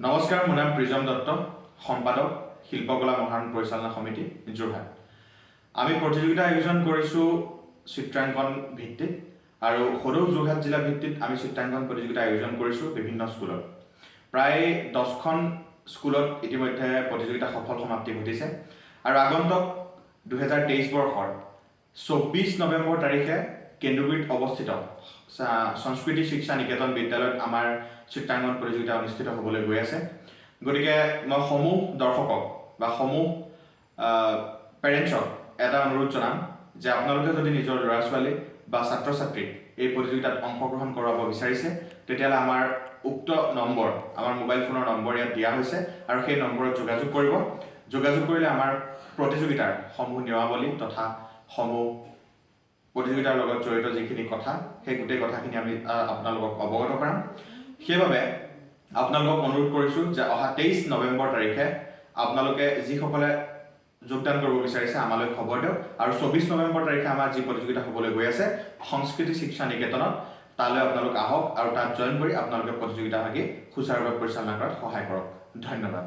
নমস্কাৰ, মোৰ নাম প্ৰিজম দত্ত, সম্পাদক শিল্পকলা মহাৰণ পৰিচালনা সমিতি যোৰহাট। আমি প্ৰতিযোগিতা আয়োজন কৰিছোঁ চিত্ৰাংকন ভিত্তিত আৰু সদৌ যোৰহাট জিলা ভিত্তিত আমি চিত্ৰাংকন প্ৰতিযোগিতা আয়োজন কৰিছোঁ বিভিন্ন স্কুলত। প্ৰায় 10খন স্কুলত ইতিমধ্যে প্ৰতিযোগিতা সফল সমাপ্তি ঘটিছে আৰু আগন্তুক 2023 বৰ্ষৰ 24 নৱেম্বৰ তাৰিখে কেন্দুগুৰিত অৱস্থিত সংস্কৃতি শিক্ষা নিকেতন বিদ্যালয়ত আমাৰ চিত্ৰাংকন প্ৰতিযোগিতা অনুষ্ঠিত হ'বলৈ গৈ আছে। গতিকে মই সমূহ দৰ্শকক বা সমূহ পেৰেণ্টছক এটা অনুৰোধ জনাম যে আপোনালোকে যদি নিজৰ ল'ৰা ছোৱালী বা ছাত্ৰ ছাত্ৰীক এই প্ৰতিযোগিতাত অংশগ্ৰহণ কৰাব বিচাৰিছে তেতিয়াহ'লে আমাৰ উক্ত নম্বৰ, আমাৰ মোবাইল ফোনৰ নম্বৰ ইয়াত দিয়া হৈছে আৰু সেই নম্বৰত যোগাযোগ কৰিব। যোগাযোগ কৰিলে আমাৰ প্ৰতিযোগিতাৰ সমূহ নিয়মাৱলী তথা সমূহ প্ৰতিযোগিতাৰ লগত জড়িত যিখিনি কথা সেই গোটেই কথাখিনি আমি আপোনালোকক অৱগত কৰাম। সেইবাবে আপোনালোকক অনুৰোধ কৰিছোঁ যে অহা 23 নৱেম্বৰ তাৰিখে আপোনালোকে যিসকলে যোগদান কৰিব বিচাৰিছে আমালৈ খবৰ দিয়ক আৰু 24 নৱেম্বৰ তাৰিখে আমাৰ যি প্ৰতিযোগিতা হ'বলৈ গৈ আছে সংস্কৃতি শিক্ষা নিকেতনত, তালৈ আপোনালোক আহক আৰু তাত জইন কৰি আপোনালোকে প্ৰতিযোগিতাভাগি সুচাৰুৰূপে পৰিচালনা কৰাত সহায় কৰক। ধন্যবাদ।